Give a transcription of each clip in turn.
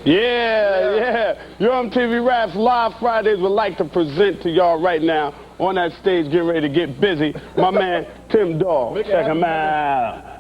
Yeah. Your MTV Raps Live Fridays would like to present to y'all right now on that stage, getting ready to get busy, my man Tim Dog. Check him out.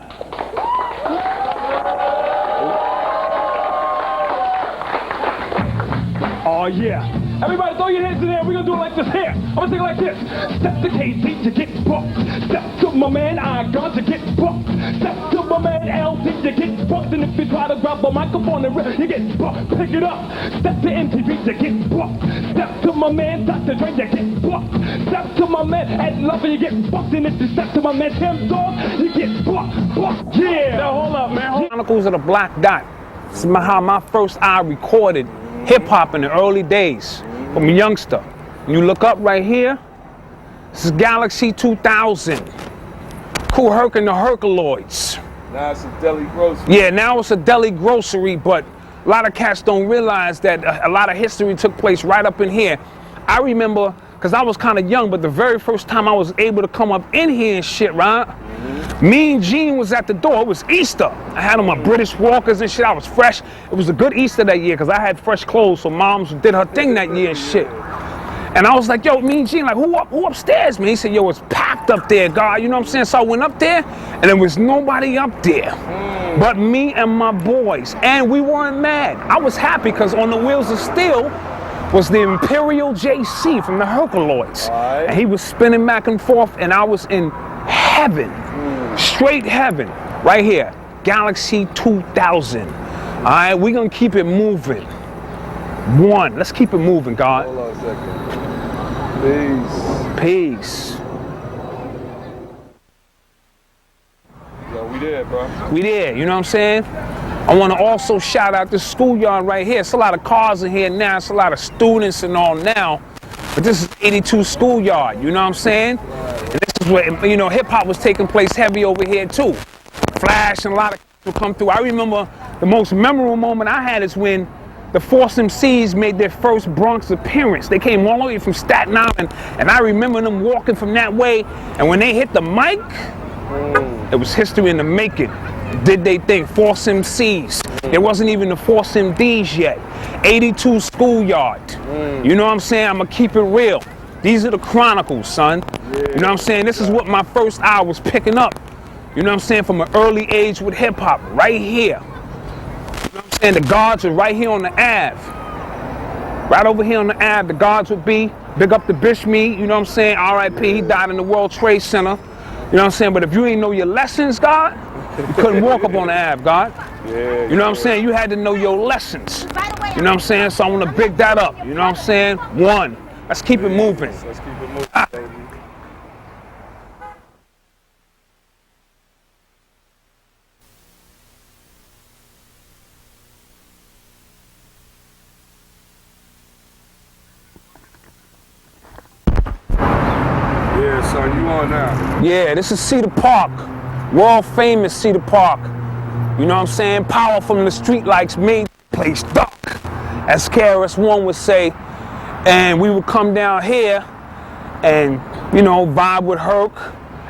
Oh yeah. Everybody throw your hands in the air. We're gonna do it like this here. I'm gonna sing it like this. Step to KC to get booked. Step to my man I-Gun to get booked. Step to my man LT to get booked. And if you try to grab a microphone and rip, you get booked. Pick it up. Step to MTV to get booked. Step to my man Dr. Dre to get booked. Step to my man Ed Lover, you get booked. And if you step to my man Tim Dog, you get booked. Yeah. Now hold up, man. Chronicles of the Black Dot. This is how my first eye recorded hip-hop in the early days from a youngster. When you look up right here, this is Galaxy 2000. Kool Herc and the Herculoids. Now it's a deli grocery. Yeah, now it's a deli grocery, but a lot of cats don't realize that a lot of history took place right up in here. I remember, because I was kind of young, but the very first time I was able to come up in here and shit, right? Mean Gene was at the door. It was Easter. I had on my British Walkers and shit. I was fresh. It was a good Easter that year because I had fresh clothes, so Moms did her thing that year and shit. And I was like, yo, Mean Gene, like, who upstairs, man? He said, yo, it's packed up there, God. You know what I'm saying? So I went up there, and there was nobody up there but me and my boys. And we weren't mad. I was happy because on the Wheels of Steel was the Imperial JC from the Herculoids. Right. And he was spinning back and forth, and I was in heaven. Straight heaven, right here, Galaxy 2000. All right, we're gonna keep it moving. One, let's keep it moving, God. Hold on a second. Peace. Yo, we there, bro. We there, you know what I'm saying? I wanna also shout out this schoolyard right here. It's a lot of cars in here now, it's a lot of students and all now, but this is 82 schoolyard, you know what I'm saying? And this is where, you know, hip hop was taking place heavy over here too. Flash and a lot of people come through. I remember the most memorable moment I had is when the Force MCs made their first Bronx appearance. They came all the way from Staten Island, and I remember them walking from that way, and when they hit the mic, it was history in the making. Did they think Force MCs? There wasn't even the Force MDs yet. 82 schoolyard. You know what I'm saying? I'm gonna keep it real. These are the chronicles, son. You know what I'm saying? This is what my first eye was picking up. You know what I'm saying? From an early age with hip hop, right here. You know what I'm saying? The guards are right here on the Ave. Right over here on the Ave, the guards would be. Big up the Bishmead, you know what I'm saying? R.I.P. He died in the World Trade Center. You know what I'm saying? But if you ain't know your lessons, God, you couldn't walk up on the Ave, God. You know what I'm saying? You had to know your lessons. You know what I'm saying? So I want to big that up. You know what I'm saying? One. Let's keep it moving. Let's keep it moving, baby. Yeah, son, you on now. Yeah, this is Cedar Park. World famous Cedar Park. You know what I'm saying? Power from the street lights made the place dark, as KRS-One would say. And we would come down here and, you know, vibe with Herc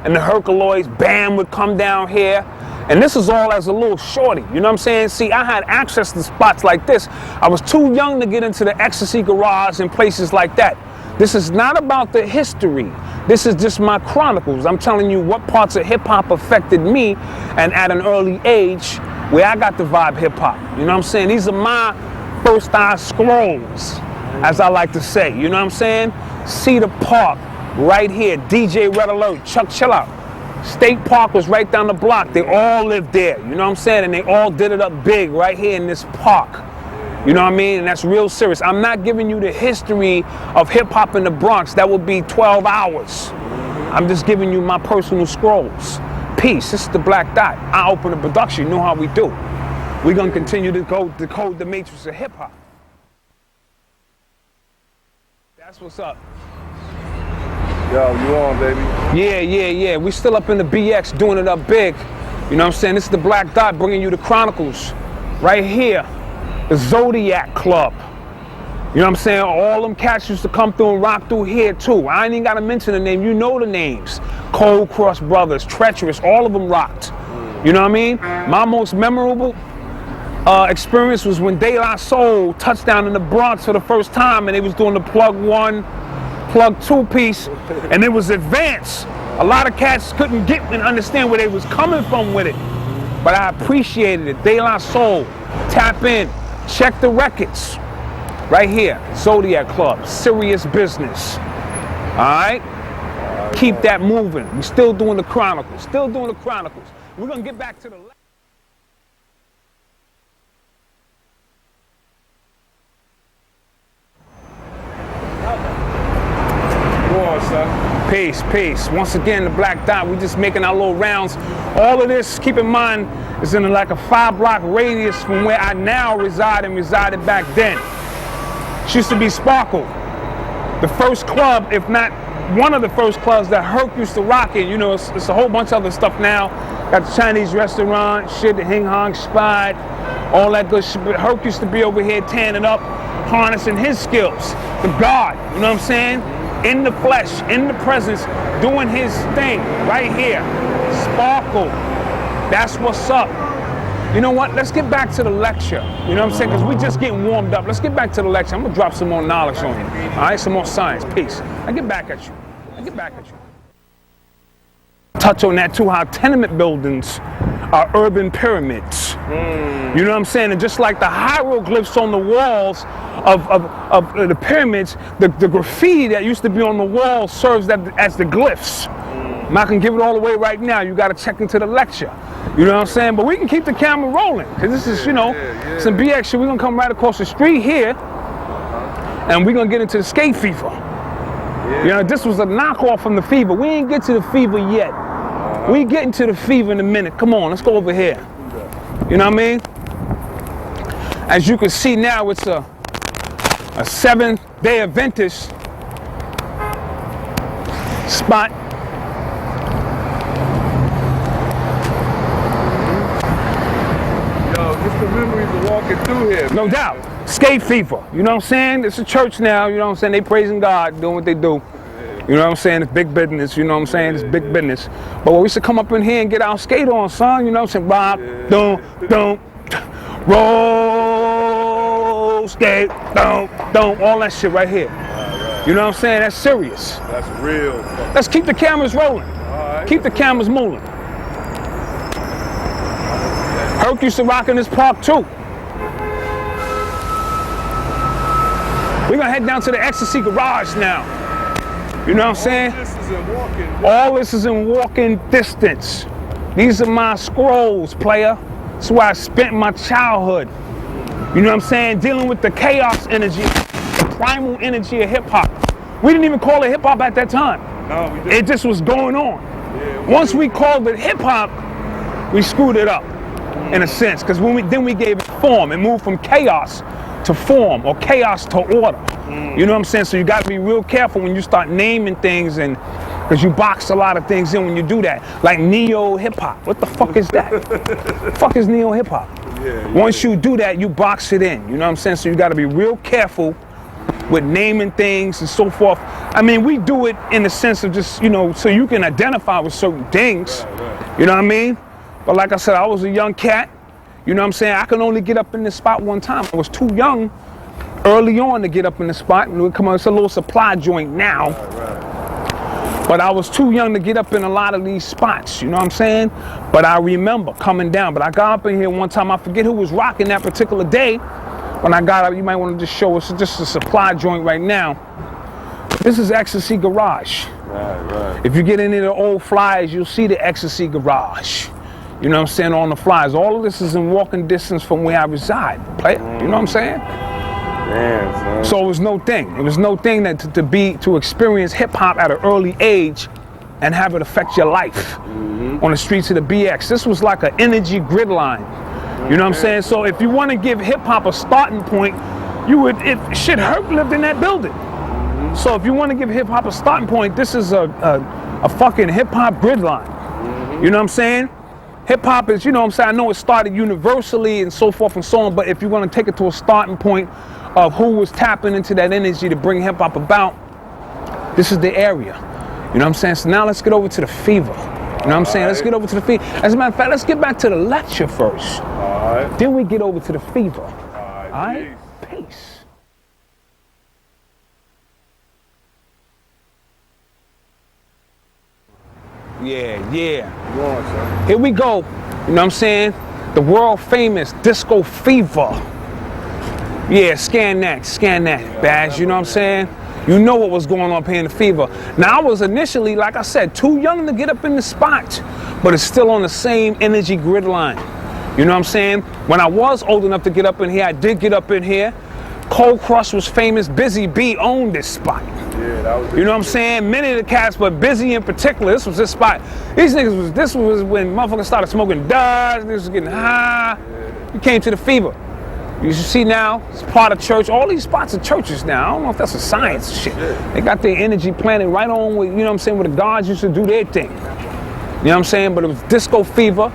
and the Herculoids. Bam would come down here. And this is all as a little shorty, you know what I'm saying? See, I had access to spots like this. I was too young to get into the Ecstasy Garage and places like that. This is not about the history. This is just my chronicles. I'm telling you what parts of hip hop affected me, and at an early age where I got to vibe hip hop. You know what I'm saying? These are my first eye scrolls, as I like to say. You know what I'm saying? Cedar Park, right here. DJ Red Alert, Chuck Chill Out. State Park was right down the block. They all lived there. You know what I'm saying? And they all did it up big right here in this park. You know what I mean? And that's real serious. I'm not giving you the history of hip hop in the Bronx. That would be 12 hours. I'm just giving you my personal scrolls. Peace. This is the Black Dot. I open the production. You know how we do. We're going to continue to decode the matrix of hip hop. That's what's up. Yo, you on, baby? Yeah. We still up in the BX doing it up big. You know what I'm saying? This is the Black Dot bringing you the chronicles right here. The Zodiac Club. You know what I'm saying? All them cats used to come through and rock through here too. I ain't even gotta mention the name. You know the names. Cold Cross Brothers, Treacherous, all of them rocked. You know what I mean? My most memorable experience was when De La Soul touched down in the Bronx for the first time, and they was doing the plug 1, plug 2 piece, and it was advanced. A lot of cats couldn't get and understand where they was coming from with it, but I appreciated it. De La Soul, tap in, check the records. Right here, Zodiac Club, serious business. All right? Keep that moving. We're still doing the Chronicles, still doing the Chronicles. We're gonna get back to the Peace, peace. Once again, the Black Dot, we just making our little rounds. All of this, keep in mind, is in like a 5-block radius from where I now reside and resided back then. It used to be Sparkle, the first club, if not one of the first clubs that Herc used to rock in. You know, it's a whole bunch of other stuff now. Got the Chinese restaurant, shit, the Hing Hong Spot, all that good shit. But Herc used to be over here tanning up, harnessing his skills. The God, you know what I'm saying? In the flesh, in the presence, doing his thing right here. Sparkle. That's what's up. You know what? Let's get back to the lecture. You know what I'm saying? Because we just getting warmed up. Let's get back to the lecture. I'm going to drop some more knowledge on you. All right? Some more science. Peace. I get back at you. Touch on that too, how tenement buildings are urban pyramids. You know what I'm saying? And just like the hieroglyphs on the walls of the pyramids, the graffiti that used to be on the wall serves as the glyphs. I'm not gonna give it all away right now. You gotta check into the lecture. You know what I'm saying? But we can keep the camera rolling, because this is, you know, some BX shit. We're gonna come right across the street here, and we're gonna get into the skate fever. You know, this was a knockoff from the fever. We ain't get to the fever yet. We getting to the fever in a minute. Come on, let's go over here. You know what I mean? As you can see now, it's a 7th-day Adventist spot. Yo, just the memories of walking through here. No doubt. Skate fever. You know what I'm saying? It's a church now. You know what I'm saying? They praising God, doing what they do. You know what I'm saying? It's big business. You know what I'm saying? It's big business. But we used to come up in here and get our skate on, son. You know what I'm saying? Rock, don't, roll, skate, don't, all that shit right here. You know what I'm saying? That's serious. That's real. Let's keep the cameras rolling. Keep the cameras moving. Herc used to rock in this park too. We're gonna head down to the Ecstasy Garage now. You know what I'm saying? All this is in walking distance. These are my scrolls, player. That's where I spent my childhood. You know what I'm saying? Dealing with the chaos energy, the primal energy of hip hop. We didn't even call it hip hop at that time. No, we didn't. It just was going on. Yeah, Once we called it hip hop, we screwed it up, in a sense, because then we gave it form. It moved from chaos to form, or chaos to order. You know what I'm saying? So you got to be real careful when you start naming things, and because you box a lot of things in when you do that. Like neo hip hop. What the fuck is that? The fuck is neo hip hop? Once you do that, you box it in. You know what I'm saying? So you got to be real careful with naming things and so forth. I mean, we do it in the sense of just, you know, so you can identify with certain things. You know what I mean? But like I said, I was a young cat. You know what I'm saying? I can only get up in this spot one time. I was too young early on to get up in the spot. And come on, it's a little supply joint now. But I was too young to get up in a lot of these spots, you know what I'm saying? But I remember coming down. But I got up in here one time, I forget who was rocking that particular day. When I got up, you might want to just show us just a supply joint right now. This is Ecstasy Garage. Right. If you get into the old flyers, you'll see the Ecstasy Garage. You know what I'm saying, on the flyers. All of this is in walking distance from where I reside. You know what I'm saying? Damn, son. So it was no thing. It was no thing that to experience hip hop at an early age and have it affect your life on the streets of the BX. This was like an energy grid line. You know what I'm saying? So if you want to give hip hop a starting point, Herc lived in that building. So if you want to give hip hop a starting point, this is a fucking hip hop grid line. You know what I'm saying? Hip hop is, you know what I'm saying, I know it started universally and so forth and so on, but if you want to take it to a starting point of who was tapping into that energy to bring hip hop about, this is the area. You know what I'm saying? So now let's get over to the fever. You know what I'm saying? Let's get over to the fever. As a matter of fact, let's get back to the lecture first. bet. Then we get over to the fever. All right? Peace. Yeah. Go on, son. Here we go. You know what I'm saying? The world famous Disco Fever. Yeah, scan that, Baz. You know what I'm saying? You know what was going on up here in the Fever. Now, I was initially, like I said, too young to get up in the spot, but it's still on the same energy grid line. You know what I'm saying? When I was old enough to get up in here, I did get up in here. Cold Crush was famous. Busy B owned this spot. Yeah, that was. You know what I'm saying? Many of the cats, but Busy in particular, this was his spot. These niggas this was when motherfuckers started smoking dust, this was getting high. You came to the Fever. You should see now, it's part of church. All these spots are churches now. I don't know if that's a science shit. They got their energy planted right on with, you know what I'm saying, where the gods used to do their thing. You know what I'm saying? But it was Disco Fever.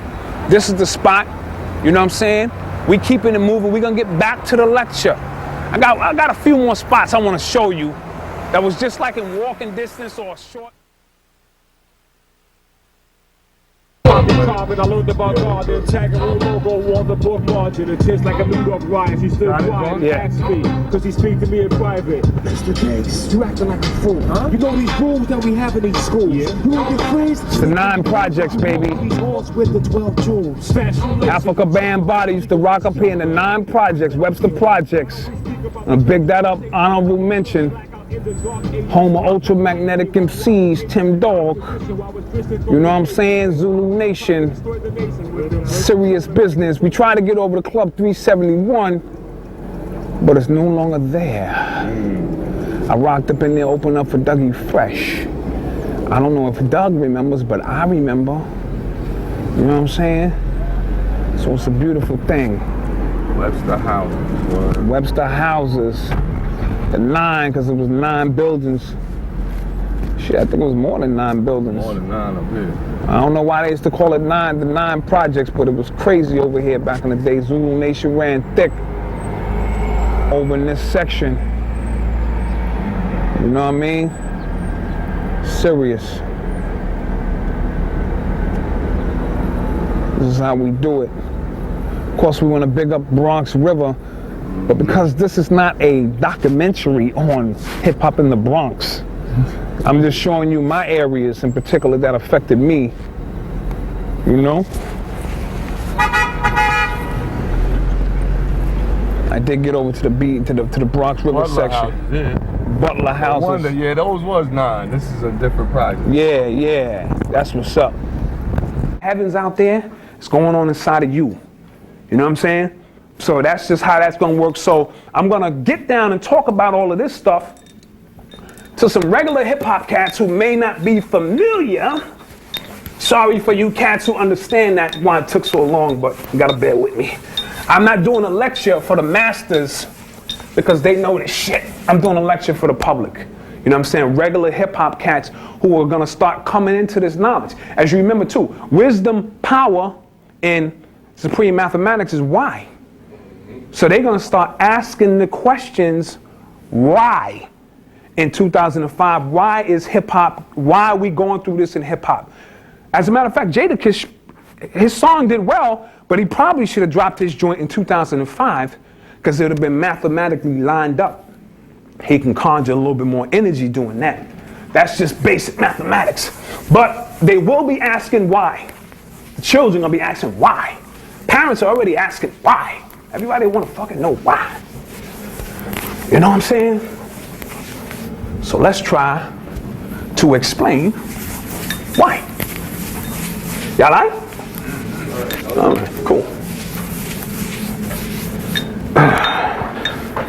This is the spot. You know what I'm saying? We keeping it moving. We're gonna get back to the lecture. I got a few more spots I want to show you that was just like in walking distance or a short. I learned about God, the Tangaroo logo on the book margin. It tastes like a New York riot. She still quiet, asked me, cause he speak to me in private. Mr. Case, you acting like a fool. Huh? You know these rules that we have in these schools. Yeah. You and your friends. It's the 9 projects, baby. These halls with the 12 jewels. Africa Band Body used to rock up here in the 9 projects, Webster Projects. And big that up, honorable mention. Home of Ultramagnetic MCs, Tim Dog. You know what I'm saying? Zulu Nation. Serious business. We tried to get over to Club 371, but it's no longer there. I rocked up in there, opened up for Dougie Fresh. I don't know if Doug remembers, but I remember. You know what I'm saying? So it's a beautiful thing. Webster Houses. Webster Houses. The 9, because it was 9 buildings. Shit, I think it was more than 9 buildings. More than 9 up here. I don't know why they used to call it 9, the 9 projects, but it was crazy over here back in the day. Zulu Nation ran thick over in this section. You know what I mean? Serious. This is how we do it. Of course, we want to big up Bronx River, but because this is not a documentary on hip-hop in the Bronx, I'm just showing you my areas in particular that affected me, you know? I did get over to the to the Bronx River Butler section. Houses, yeah. Butler Houses. I wonder, yeah, those was 9. This is a different project. Yeah, that's what's up. Heaven's out there, it's going on inside of you. You know what I'm saying? So that's just how that's gonna work. So I'm gonna get down and talk about all of this stuff to some regular hip hop cats who may not be familiar. Sorry for you cats who understand that why it took so long, but you gotta bear with me. I'm not doing a lecture for the masters because they know this shit. I'm doing a lecture for the public. You know what I'm saying? Regular hip hop cats who are gonna start coming into this knowledge. As you remember too, wisdom, power in supreme mathematics is why. So they're gonna start asking the questions, why? In 2005, why is hip hop, why are we going through this in hip hop? As a matter of fact, Jadakiss, his song did well, but he probably should have dropped his joint in 2005 because it would have been mathematically lined up. He can conjure a little bit more energy doing that. That's just basic mathematics. But they will be asking why. The children will be asking why. Parents are already asking why. Everybody want to fucking know why. You know what I'm saying? So let's try to explain why. Y'all like? All right, cool.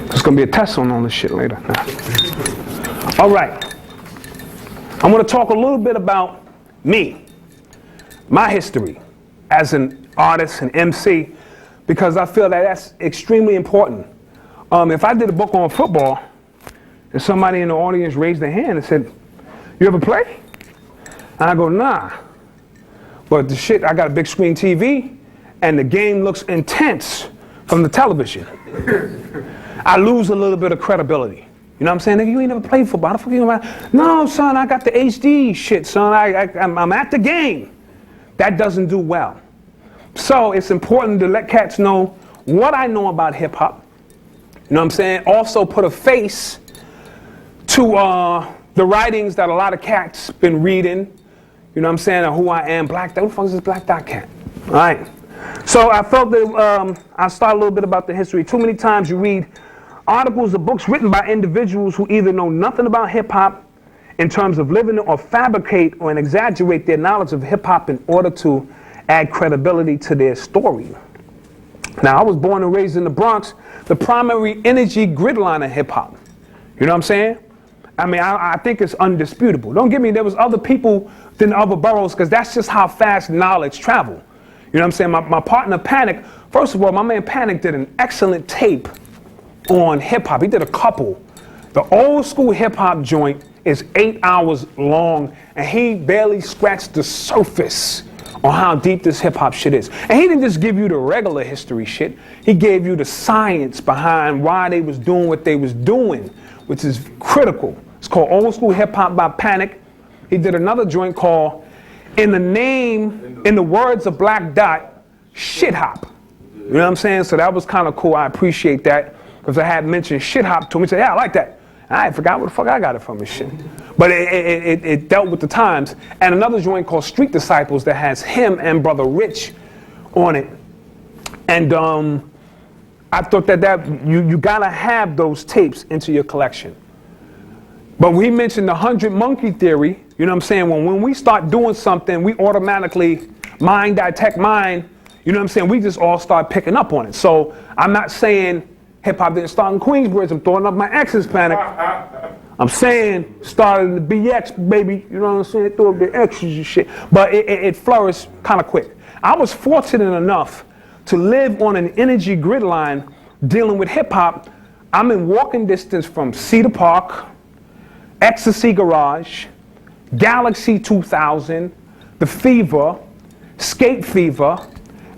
There's gonna be a test on all this shit later. All right. I'm gonna talk a little bit about me, my history as an artist and MC, because I feel that that's extremely important. If I did a book on football, and somebody in the audience raised their hand and said, "You ever play?" And I go, "Nah. But the shit, I got a big screen TV, and the game looks intense from the television." I lose a little bit of credibility. You know what I'm saying? Nigga, you ain't never played football. How the fuck you gonna? No, son, I got the HD shit, son. I'm at the game. That doesn't do well. So it's important to let cats know what I know about hip hop. You know what I'm saying? Also put a face to the writings that a lot of cats been reading. You know what I'm saying? Or who I am. Black Dot. Who the fuck is this Black Dot cat? All right. So I felt that I'll start a little bit about the history. Too many times you read articles or books written by individuals who either know nothing about hip hop in terms of living or fabricate or exaggerate their knowledge of hip hop in order to add credibility to their story. Now, I was born and raised in the Bronx, the primary energy grid line of hip hop. You know what I'm saying? I mean, I think it's undisputable. Don't get me, there was other people than other boroughs, because that's just how fast knowledge travel. You know what I'm saying? My partner Panic, first of all, my man Panic did an excellent tape on hip hop. He did a couple. The old school hip hop joint is 8 hours long, and he barely scratched the surface on how deep this hip hop shit is. And he didn't just give you the regular history shit. He gave you the science behind why they was doing what they was doing, which is critical. It's called Old School Hip Hop by Panic. He did another joint called In the Words of Black Dot, Shit Hop. You know what I'm saying? So that was kind of cool. I appreciate that, because I had mentioned shit hop to him. He said, yeah, I like that. I forgot where the fuck I got it from and shit. But it dealt with the times. And another joint called Street Disciples that has him and Brother Rich on it. And I thought that you gotta have those tapes into your collection. But we mentioned the 100 monkey theory. You know what I'm saying? When we start doing something, we automatically mind detect mind. You know what I'm saying? We just all start picking up on it. So I'm not saying hip hop didn't start in Queensbridge. I'm throwing up my ex's Panic. I'm saying started in the BX, baby. You know what I'm saying? Throw up the X's and shit. But it flourished kind of quick. I was fortunate enough to live on an energy grid line dealing with hip hop. I'm in walking distance from Cedar Park, Ecstasy Garage, Galaxy 2000, The Fever, Skate Fever,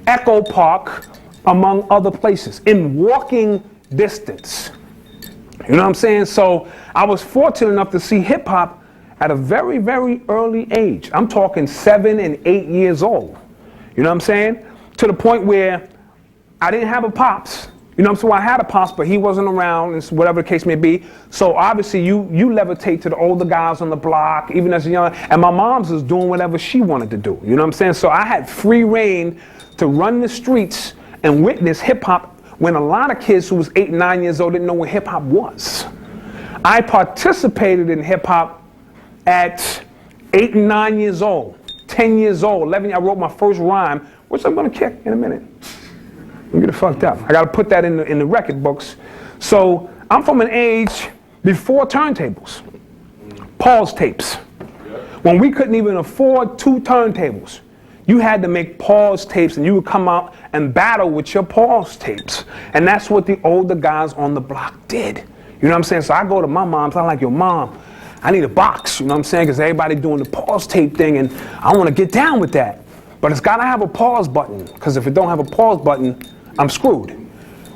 Echo Park, among other places, in walking distance. You know what I'm saying? So I was fortunate enough to see hip hop at a very, very early age. I'm talking 7 and 8 years old. You know what I'm saying? To the point where I didn't have a pops. You know what I'm saying? Well, I had a pops, but he wasn't around, and whatever the case may be. So obviously you levitate to the older guys on the block, even as a young, and my mom's was doing whatever she wanted to do. You know what I'm saying? So I had free reign to run the streets and witness hip hop when a lot of kids who was 8 and 9 years old didn't know what hip hop was. I participated in hip hop at 8 and 9 years old, 10 years old, 11. I wrote my first rhyme, which I'm gonna kick in a minute. I'm gonna get it fucked up. I gotta put that in the record books. So I'm from an age before turntables, pause tapes. When we couldn't even afford 2 turntables, you had to make pause tapes, and you would come out and battle with your pause tapes. And that's what the older guys on the block did. You know what I'm saying? So I go to my mom's, I'm like, yo, Mom, I need a box. You know what I'm saying? Because everybody doing the pause tape thing, and I want to get down with that. But it's got to have a pause button, because if it don't have a pause button, I'm screwed.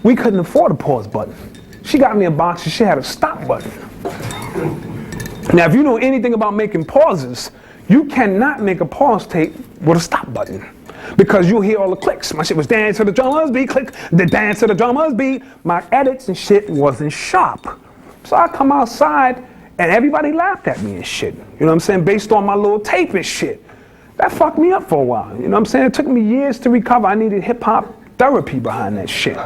We couldn't afford a pause button. She got me a box, and she had a stop button. Now, if you know anything about making pauses, you cannot make a pause tape with a stop button, because you'll hear all the clicks. My shit was dance to the drummers beat, click, the dance to the drummers beat. My edits and shit wasn't sharp. So I come outside and everybody laughed at me and shit. You know what I'm saying? Based on my little tape and shit. That fucked me up for a while. You know what I'm saying? It took me years to recover. I needed hip hop therapy behind that shit.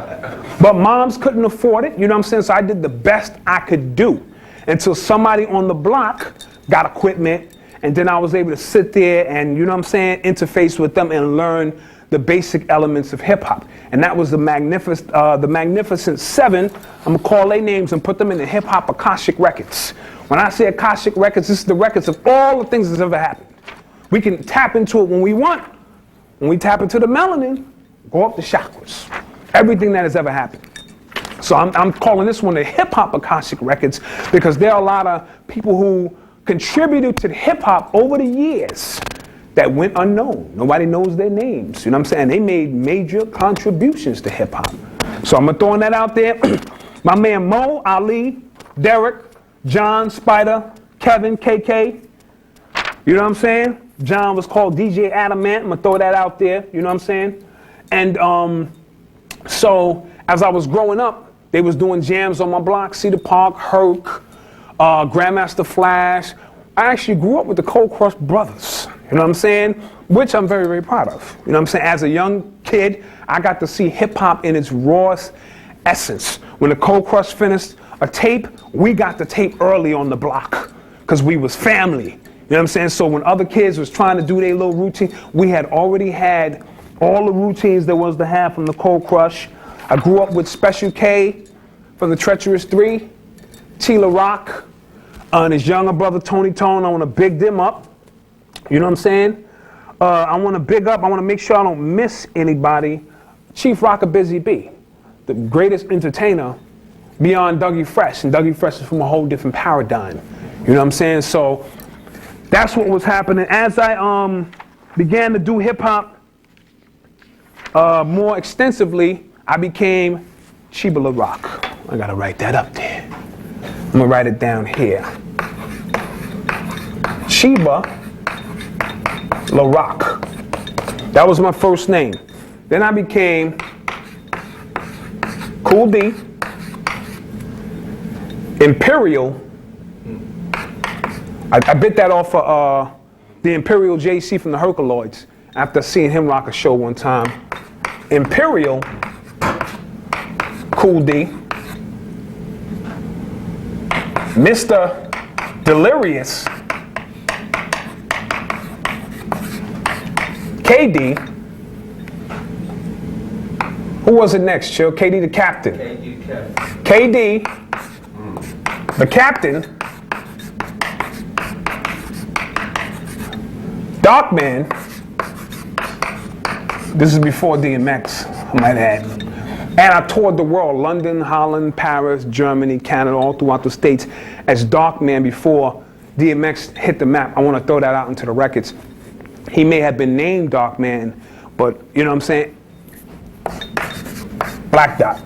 But moms couldn't afford it. You know what I'm saying? So I did the best I could do until somebody on the block got equipment. And then I was able to sit there and, you know what I'm saying, interface with them and learn the basic elements of hip hop. And that was the Magnificent Seven. I'm gonna call their names and put them in the Hip Hop Akashic Records. When I say Akashic Records, this is the records of all the things that's ever happened. We can tap into it when we want. When we tap into the melanin, go up the chakras. Everything that has ever happened. So I'm calling this one the Hip Hop Akashic Records, because there are a lot of people who contributed to hip hop over the years that went unknown. Nobody knows their names. You know what I'm saying? They made major contributions to hip hop. So I'm throwing that out there. My man Mo, Ali, Derek, John, Spider, Kevin, KK. You know what I'm saying? John was called DJ Adamant. I'm gonna throw that out there. You know what I'm saying? And so as I was growing up, they was doing jams on my block, Cedar Park, Herc, Grandmaster Flash. I actually grew up with the Cold Crush Brothers, you know what I'm saying? Which I'm very, very proud of. You know what I'm saying? As a young kid, I got to see hip hop in its rawest essence. When the Cold Crush finished a tape, we got the tape early on the block because we was family. You know what I'm saying? So when other kids was trying to do their little routine, we had already had all the routines there was to have from the Cold Crush. I grew up with Special K from the Treacherous 3, Tila Rock, and his younger brother Tony Tone. I want to big them up. You know what I'm saying? I want to big up, I want to make sure I don't miss anybody. Chief Rocker Busy B, the greatest entertainer beyond Dougie Fresh. And Dougie Fresh is from a whole different paradigm. You know what I'm saying? So that's what was happening. As I began to do hip hop more extensively, I became Sheba LaRock. I gotta write that up there. I'm gonna write it down here. Sheba LaRock. That was my first name. Then I became Cool D, Imperial. I bit that off of the Imperial JC from the Herculoids after seeing him rock a show one time. Imperial, Cool D, Mr. Delirious, KD. Who was it next, Chill? KD the Captain. KD, the Captain. Darkman. This is before DMX, I might add. And I toured the world, London, Holland, Paris, Germany, Canada, all throughout the States as Darkman before DMX hit the map. I want to throw that out into the records. He may have been named Darkman, but you know what I'm saying? Black Dot.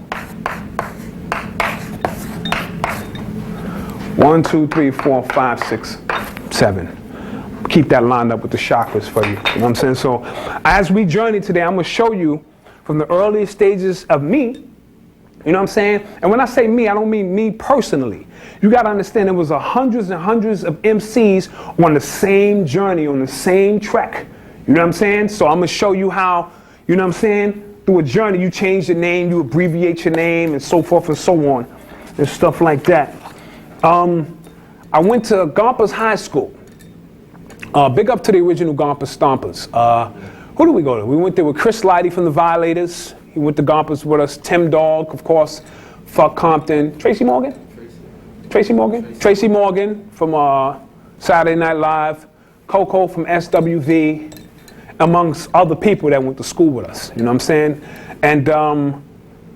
1, 2, 3, 4, 5, 6, 7. Keep that lined up with the chakras for you. You know what I'm saying? So as we journey today, I'm going to show you from the earliest stages of me. You know what I'm saying? And when I say me, I don't mean me personally. You got to understand there was hundreds and hundreds of MCs on the same journey, on the same track. You know what I'm saying? So I'm going to show you how, you know what I'm saying, through a journey, you change your name, you abbreviate your name, and so forth and so on, and stuff like that. I went to Gompers High School. Big up to the original Gompers Stompers. Who did we go to? We went there with Chris Lighty from the Violators. He went to Gompers with us. Tim Dog, of course. Fuck Compton. Tracy Morgan? Tracy Morgan? Tracy Morgan from Saturday Night Live. Coco from SWV. Amongst other people that went to school with us. You know what I'm saying? And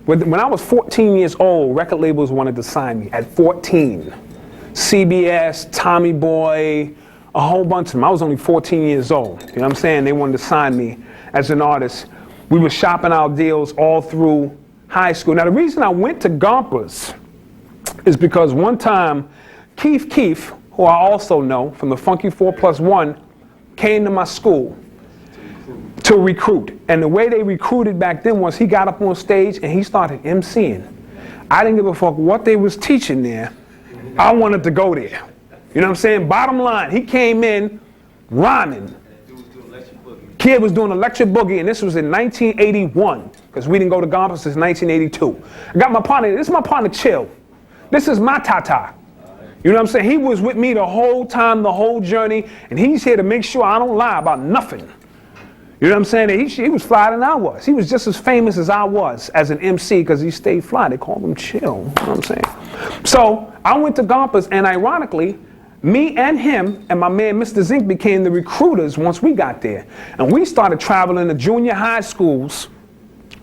when I was 14 years old, record labels wanted to sign me at 14. CBS, Tommy Boy, a whole bunch of them. I was only 14 years old. You know what I'm saying? They wanted to sign me as an artist. We were shopping our deals all through high school. Now, the reason I went to Gompers is because one time, Keith Keith, who I also know from the Funky 4+1, came to my school to recruit. And the way they recruited back then was he got up on stage and he started MCing. I didn't give a fuck what they was teaching there. I wanted to go there. You know what I'm saying? Bottom line, he came in rhyming. Kid was doing Electric Boogie, and this was in 1981, because we didn't go to Gompers since 1982. I got my partner, this is my partner Chill. This is my Tata. You know what I'm saying? He was with me the whole time, the whole journey, and he's here to make sure I don't lie about nothing. You know what I'm saying? He was flyer than I was. He was just as famous as I was as an MC because he stayed fly. They called him Chill. You know what I'm saying? So I went to Gompers, and ironically, me and him and my man Mr. Zink became the recruiters once we got there. And we started traveling to junior high schools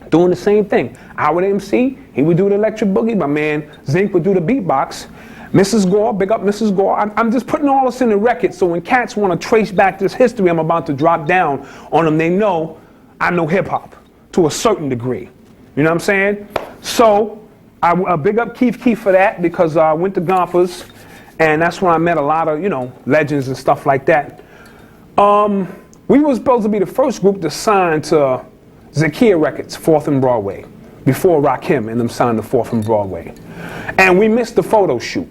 doing the same thing. I would MC, he would do the Electric Boogie, my man Zink would do the beatbox. Mrs. Gore, big up Mrs. Gore. I'm just putting all this in the record so when cats want to trace back this history I'm about to drop down on them, they know I know hip hop to a certain degree. You know what I'm saying? So I big up Keith Keith for that because I went to Gompers. And that's when I met a lot of, you know, legends and stuff like that. We were supposed to be the first group to sign to Zakia Records, 4th and Broadway, before Rakim and them signed to 4th and Broadway. And we missed the photo shoot,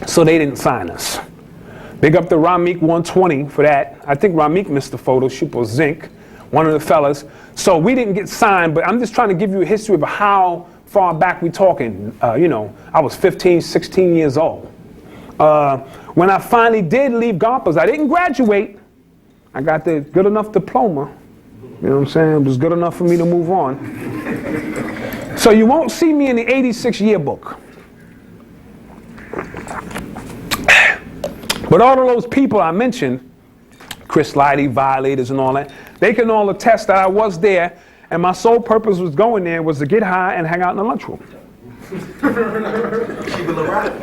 so they didn't sign us. Big up to Rameek 120 for that. I think Rameek missed the photo shoot, or Zinc, one of the fellas. So we didn't get signed, but I'm just trying to give you a history of how far back we talking. You know, I was 15, 16 years old. When I finally did leave Gompers, I didn't graduate. I got the good enough diploma. You know what I'm saying? It was good enough for me to move on. So you won't see me in the 86 yearbook. But all of those people I mentioned, Chris Lighty, Violators and all that, they can all attest that I was there, and my sole purpose was going there was to get high and hang out in the lunchroom.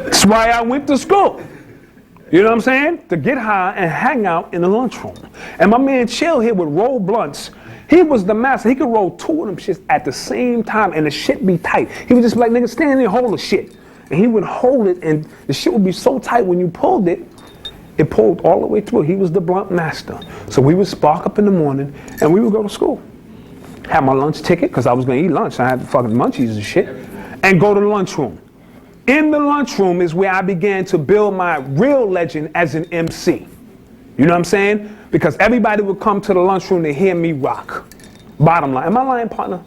That's why I went to school. You know what I'm saying? To get high and hang out in the lunchroom. And my man Chill here would roll blunts. He was the master. He could roll 2 of them shits at the same time and the shit be tight. He would just be like, nigga, stand there and hold the shit. And he would hold it and the shit would be so tight when you pulled it, it pulled all the way through. He was the blunt master. So we would spark up in the morning and we would go to school. Have my lunch ticket, because I was going to eat lunch. I had fucking munchies and shit. And go to the lunchroom. In the lunchroom is where I began to build my real legend as an MC. You know what I'm saying? Because everybody would come to the lunchroom to hear me rock. Bottom line. Am I lying, partner?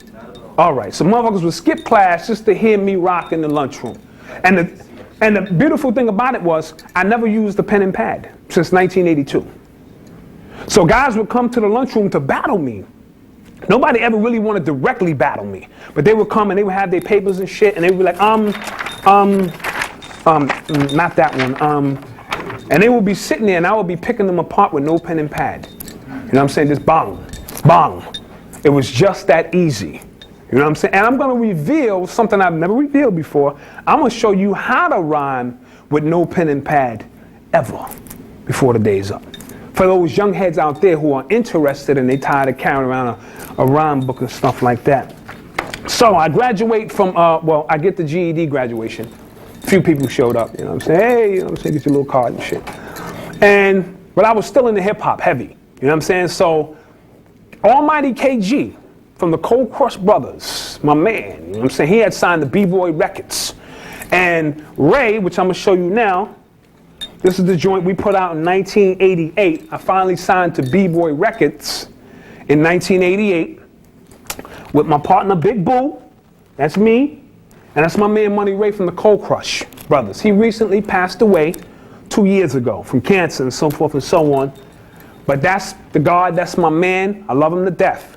All right. So motherfuckers would skip class just to hear me rock in the lunchroom. And the beautiful thing about it was I never used the pen and pad since 1982. So guys would come to the lunchroom to battle me. Nobody ever really wanted to directly battle me. But they would come and they would have their papers and shit and they would be like, not that one. And they would be sitting there and I would be picking them apart with no pen and pad. You know what I'm saying? Just bang, bang. It was just that easy. You know what I'm saying? And I'm going to reveal something I've never revealed before. I'm going to show you how to rhyme with no pen and pad ever before the day's up. For those young heads out there who are interested and they tired of carrying around a rhyme book and stuff like that. So I graduate from, well, I get the GED graduation. A few people showed up, you know what I'm saying? Hey, you know what I'm saying? Get your little card and shit. But I was still in the hip hop heavy, you know what I'm saying? So Almighty KG from the Cold Crush Brothers, my man, you know what I'm saying? He had signed the B-Boy Records. And Ray, which I'm gonna show you now, this is the joint we put out in 1988. I finally signed to B-Boy Records in 1988 with my partner Big Boo, that's me, and that's my man Money Ray from the Cold Crush Brothers. He recently passed away 2 years ago from cancer and so forth and so on. But that's the God, that's my man. I love him to death.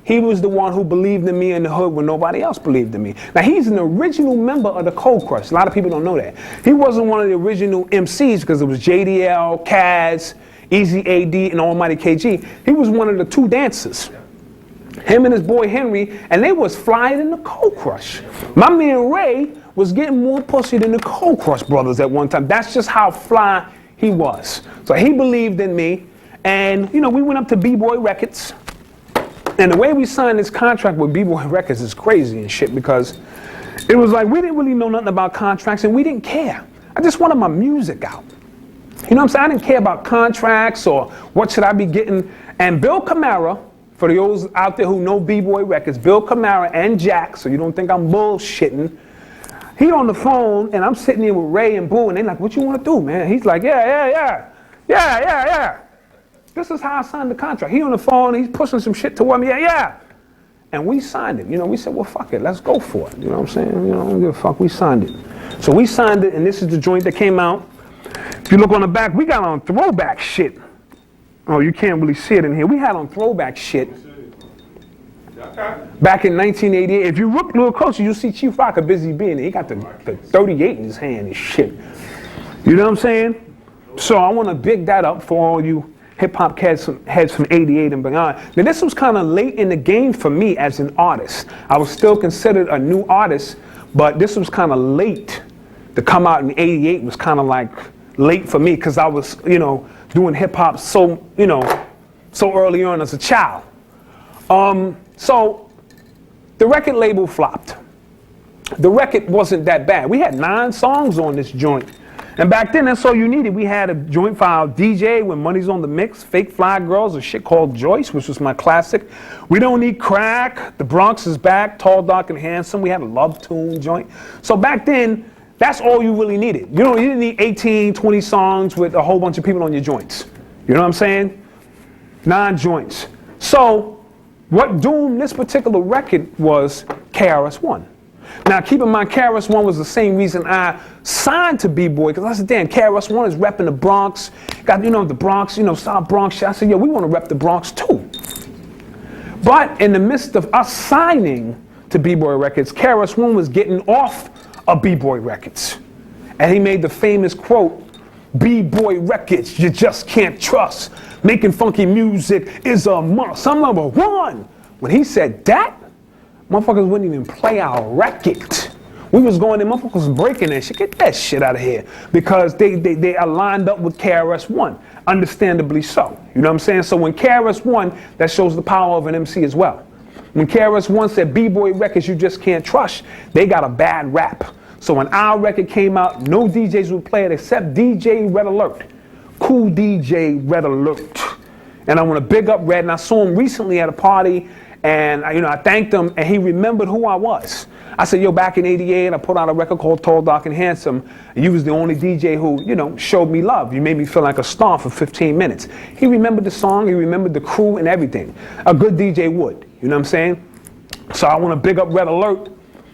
He was the one who believed in me in the hood when nobody else believed in me. Now, he's an original member of the Cold Crush. A lot of people don't know that. He wasn't one of the original MCs because it was JDL, Kaz, Easy AD, and Almighty KG. He was one of the 2 dancers. Him and his boy Henry, and they was flyer than the Cold Crush. My man Ray was getting more pussy than the Cold Crush Brothers at one time. That's just how fly he was. So he believed in me, and you know, we went up to B-Boy Records. And the way we signed this contract with B-Boy Records is crazy and shit because it was like we didn't really know nothing about contracts and we didn't care. I just wanted my music out. You know what I'm saying? I didn't care about contracts or what should I be getting. And Bill Camara, for those out there who know B-Boy Records, Bill Camara and Jack, so you don't think I'm bullshitting, he on the phone and I'm sitting there with Ray and Boo and they're like, what you want to do, man? He's like, yeah. This is how I signed the contract. He on the phone, he's pushing some shit toward me, yeah. And we signed it. You know, we said, well, fuck it, let's go for it. You know what I'm saying? You know, I don't give a fuck, we signed it. So we signed it, and this is the joint that came out. If you look on the back, we got on throwback shit. Oh, you can't really see it in here. We had on throwback shit back in 1988. If you look a little closer, you'll see Chief Rocker busy being there. He got the 38 in his hand and shit. You know what I'm saying? So I want to big that up for all you hip-hop heads from 88 and beyond. Now this was kind of late in the game for me as an artist. I was still considered a new artist, but this was kind of late. To come out in 88 was kind of like late for me because I was, you know, doing hip-hop so, you know, so early on as a child. So the record label flopped. The record wasn't that bad. We had 9 songs on this joint. And back then, that's all you needed. We had a joint file DJ when Money's on the Mix, Fake Fly Girls, a shit called Joyce, which was my classic. We Don't Need Crack, The Bronx Is Back, Tall, Dark, and Handsome. We had a Love Tune joint. So back then, that's all you really needed. You didn't need 18, 20 songs with a whole bunch of people on your joints. You know what I'm saying? 9 joints. So what doomed this particular record was KRS-One. Now, keep in mind, KRS-One was the same reason I signed to B-Boy, because I said, damn, KRS-One is repping the Bronx. Got, the Bronx, South Bronx shit. I said, yo, we want to rep the Bronx too. But in the midst of us signing to B-Boy Records, KRS-One was getting off of B-Boy Records. And he made the famous quote, B-Boy Records, you just can't trust. Making funky music is a must. I'm number one. When he said that, motherfuckers wouldn't even play our record. We was going in, motherfuckers was breaking that shit. Get that shit out of here. Because they aligned up with KRS-One. Understandably so. You know what I'm saying? So when KRS-One, that shows the power of an MC as well. When KRS-One said B-Boy Records you just can't trust, they got a bad rap. So when our record came out, no DJs would play it except DJ Red Alert. Cool DJ Red Alert. And I want to big up Red, and I saw him recently at a party, and I thanked him, and he remembered who I was. I said, yo, back in '88, I put out a record called Tall, Dark, and Handsome, and you was the only DJ who, showed me love. You made me feel like a star for 15 minutes. He remembered the song, he remembered the crew and everything. A good DJ would, you know what I'm saying? So I want to big up Red Alert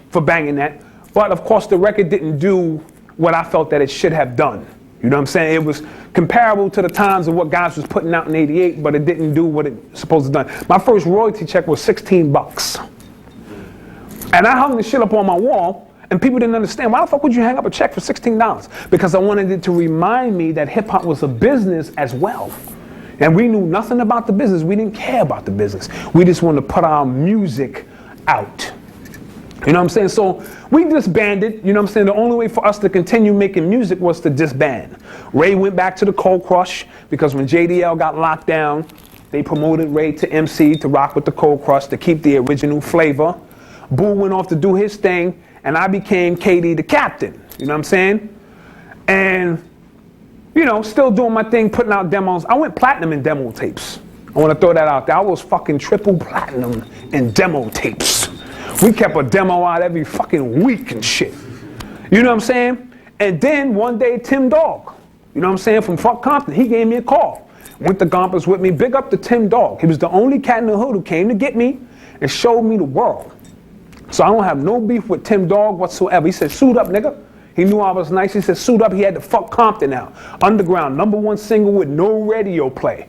for banging that. But of course, the record didn't do what I felt that it should have done. You know what I'm saying? It was comparable to the times of what guys was putting out in '88, but it didn't do what it supposed to done. My first royalty check was $16. And I hung the shit up on my wall, and people didn't understand. Why the fuck would you hang up a check for $16? Because I wanted it to remind me that hip hop was a business as well. And we knew nothing about the business. We didn't care about the business. We just wanted to put our music out. You know what I'm saying? So we disbanded, you know what I'm saying? The only way for us to continue making music was to disband. Ray went back to the Cold Crush because when JDL got locked down, they promoted Ray to MC, to rock with the Cold Crush, to keep the original flavor. Boo went off to do his thing, and I became KD the Captain. You know what I'm saying? And, still doing my thing, putting out demos. I went platinum in demo tapes. I want to throw that out there. I was fucking triple platinum in demo tapes. We kept a demo out every fucking week and shit. You know what I'm saying? And then one day, Tim Dog, you know what I'm saying, from Fuck Compton, he gave me a call. Went to Gompers with me. Big up to Tim Dog. He was the only cat in the hood who came to get me and showed me the world. So I don't have no beef with Tim Dog whatsoever. He said, suit up, nigga. He knew I was nice. He said, suit up. He had to Fuck Compton out. Underground, #1 single with no radio play.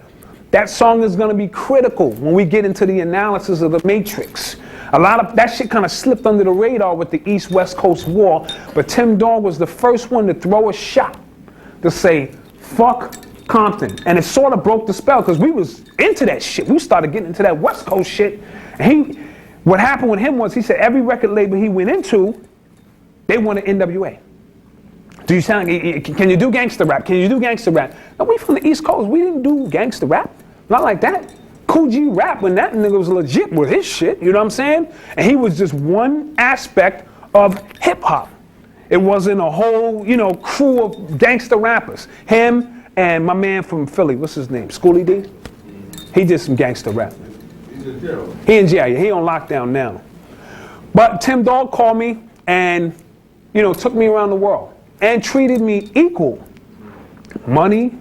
That song is going to be critical when we get into the analysis of the Matrix. A lot of that shit kind of slipped under the radar with the East-West Coast War, but Tim Dog was the first one to throw a shot to say, fuck Compton. And it sort of broke the spell because we was into that shit. We started getting into that West Coast shit. And what happened with him was he said every record label he went into, they wanted NWA. Do you sound, can you do gangster rap? Can you do gangster rap? No, we from the East Coast. We didn't do gangster rap. Not like that. Cool G rap when that nigga was legit with his shit, you know what I'm saying? And he was just one aspect of hip hop. It wasn't a whole, crew of gangster rappers. Him and my man from Philly, what's his name? Schoolie D? He did some gangster rap. He's in jail. He in jail, he on lockdown now. But Tim Dog called me and, took me around the world and treated me equal. Money,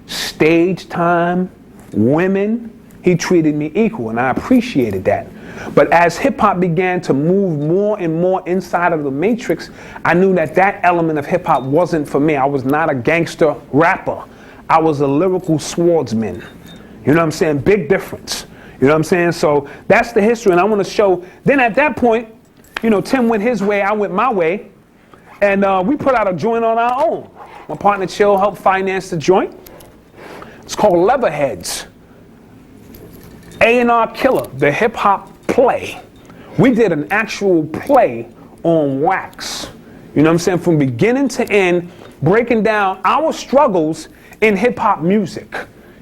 stage time, women, he treated me equal, and I appreciated that. But as hip-hop began to move more and more inside of the Matrix, I knew that element of hip-hop wasn't for me. I was not a gangster rapper. I was a lyrical swordsman. You know what I'm saying? Big difference. You know what I'm saying? So that's the history, and I want to show. Then at that point, Tim went his way, I went my way, and we put out a joint on our own. My partner Chill helped finance the joint. It's called Leatherheads. A&R Killer, the hip hop play. We did an actual play on wax. You know what I'm saying? From beginning to end, breaking down our struggles in hip hop music.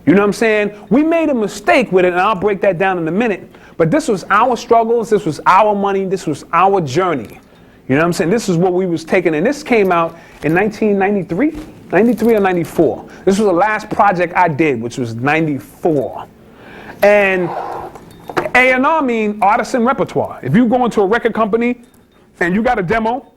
You know what I'm saying? We made a mistake with it, and I'll break that down in a minute. But this was our struggles, this was our money, this was our journey. You know what I'm saying? This is what we was taking, and this came out in 1993. 93 or 94. This was the last project I did, which was 94. And A&R mean artisan repertoire. If you go into a record company and you got a demo,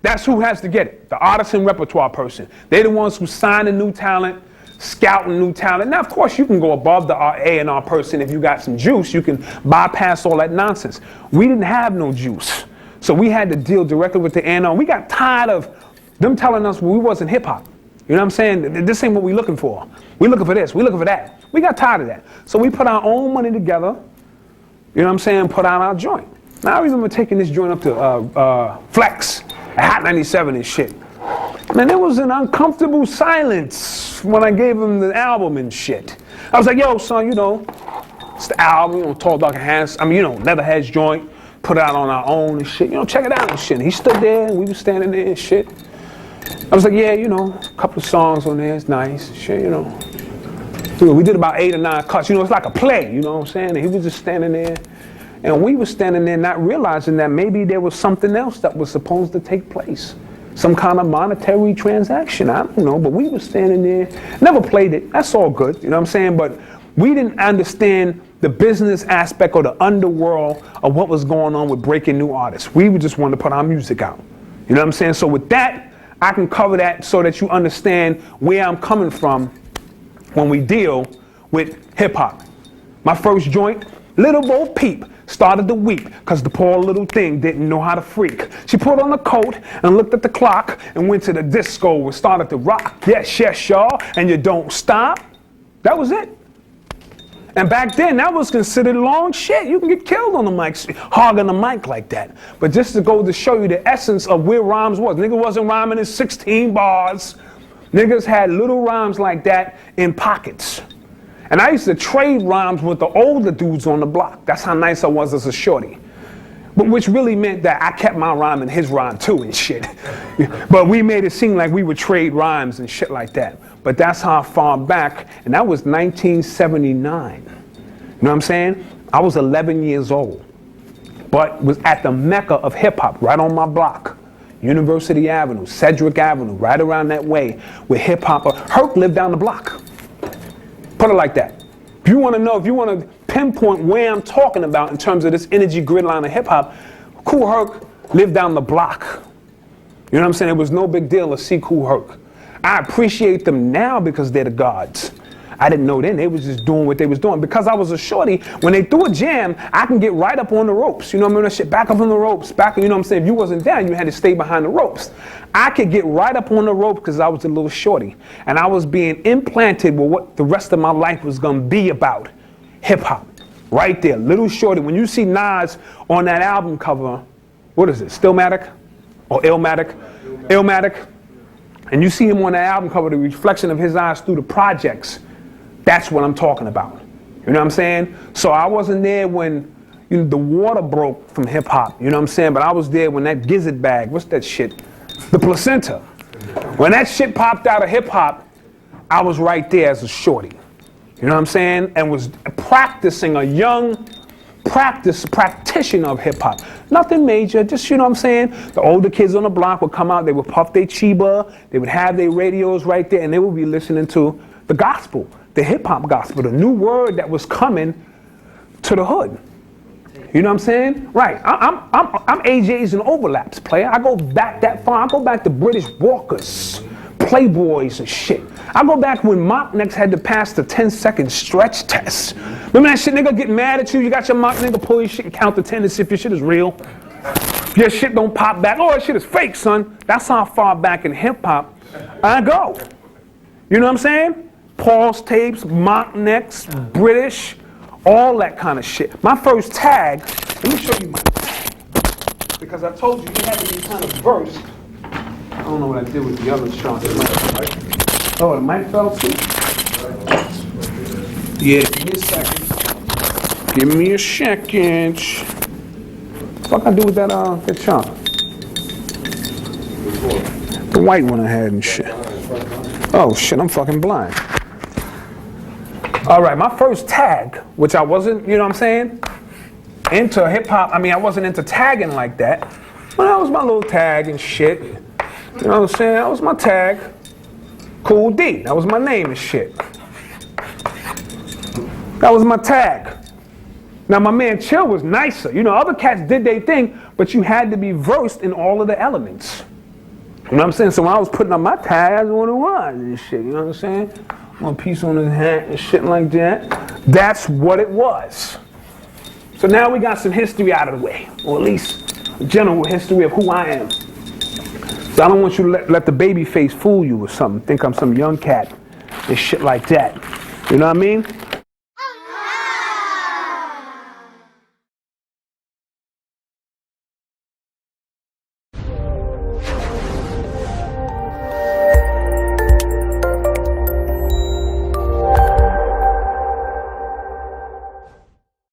that's who has to get it, the artisan repertoire person. They're the ones who sign the new talent, scouting new talent. Now, of course, you can go above the A&R person if you got some juice. You can bypass all that nonsense. We didn't have no juice, so we had to deal directly with the A&R. We got tired of them telling us we wasn't hip-hop. You know what I'm saying? This ain't what we looking for. We looking for this, we looking for that. We got tired of that. So we put our own money together, you know what I'm saying, put out our joint. Now I remember taking this joint up to Flex, Hot 97 and shit. Man, there was an uncomfortable silence when I gave him the album and shit. I was like, yo, son, you know, it's the album, you know, Tall, Dark, and Handsome. I mean, you know, Leatherhead's joint, put it out on our own and shit. You know, check it out and shit. And he stood there and we were standing there and shit. I was like, yeah, you know, a couple of songs on there, it's nice, shit, you know. We did about 8 or 9 cuts, you know, it's like a play, you know what I'm saying? And he was just standing there. And we were standing there not realizing that maybe there was something else that was supposed to take place. Some kind of monetary transaction, I don't know, but we were standing there, never played it, that's all good, you know what I'm saying? But we didn't understand the business aspect or the underworld of what was going on with breaking new artists. We just wanted to put our music out, you know what I'm saying? So with that, I can cover that so that you understand where I'm coming from when we deal with hip hop. My first joint, Little Bo Peep, started to weep because the poor little thing didn't know how to freak. She put on a coat and looked at the clock and went to the disco and started to rock. Yes, yes, y'all, and you don't stop. That was it. And back then, that was considered long shit. You can get killed on the mic, hogging the mic like that. But just to go to show you the essence of where rhymes was. Nigga wasn't rhyming in 16 bars. Niggas had little rhymes like that in pockets. And I used to trade rhymes with the older dudes on the block. That's how nice I was as a shorty. But which really meant that I kept my rhyme and his rhyme too and shit. But we made it seem like we would trade rhymes and shit like that. But that's how far back, and that was 1979. You know what I'm saying? I was 11 years old, but was at the mecca of hip hop, right on my block. University Avenue, Cedric Avenue, right around that way, where hip hop, Herc lived down the block. Put it like that. If you want to know, if you want to pinpoint where I'm talking about in terms of this energy grid line of hip hop, Kool Herc lived down the block. You know what I'm saying? It was no big deal to see Kool Herc. I appreciate them now because they're the gods. I didn't know then, they was just doing what they was doing. Because I was a shorty, when they threw a jam, I can get right up on the ropes. You know what I mean? That shit, back up on the ropes, back, you know what I'm saying? If you wasn't down, you had to stay behind the ropes. I could get right up on the ropes because I was a little shorty. And I was being implanted with what the rest of my life was gonna be about. Hip hop, right there, little shorty. When you see Nas on that album cover, what is it, Stillmatic? Or Illmatic? Illmatic. And you see him on the album cover, the reflection of his eyes through the projects. That's what I'm talking about. You know what I'm saying? So I wasn't there when the water broke from hip hop. You know what I'm saying? But I was there when that gizzard bag, what's that shit? The placenta. When that shit popped out of hip hop, I was right there as a shorty. You know what I'm saying? And was practicing, a young practitioner of hip hop. Nothing major, just, you know what I'm saying? The older kids on the block would come out, they would puff their chiba, they would have their radios right there, and they would be listening to the gospel, the hip hop gospel, the new word that was coming to the hood. You know what I'm saying? Right, I'm AJs and overlaps, player. I go back that far, I go back to British Walkers, Playboys and shit. I go back when Mach Next had to pass the 10-second stretch test. Remember that shit, nigga, get mad at you, you got your Mach, nigga, pull your shit and count to 10 to see if your shit is real. Your shit don't pop back, oh, that shit is fake, son. That's how far back in hip hop I go. You know what I'm saying? Paul's tapes, Mach Next, British, all that kind of shit. My first tag, let me show you my tag. Because I told you had to be kind of versed. I don't know what I did with the other shot. Oh, the mic fell too? Yeah, give me a second. Give me a second. What I do with that shot? The white one I had and shit. Oh shit, I'm fucking blind. All right, my first tag, which I wasn't, you know what I'm saying, into hip hop. I mean, I wasn't into tagging like that. Well, that was my little tag and shit. You know what I'm saying? That was my tag. Cool D. That was my name and shit. That was my tag. Now my man Chill was nicer. You know, other cats did their thing, but you had to be versed in all of the elements. You know what I'm saying? So when I was putting up my tag, that's what it was and shit. You know what I'm saying? One piece on his hat and shit like that. That's what it was. So now we got some history out of the way, or at least a general history of who I am. So I don't want you to let the baby face fool you or something. Think I'm some young cat and shit like that. You know what I mean?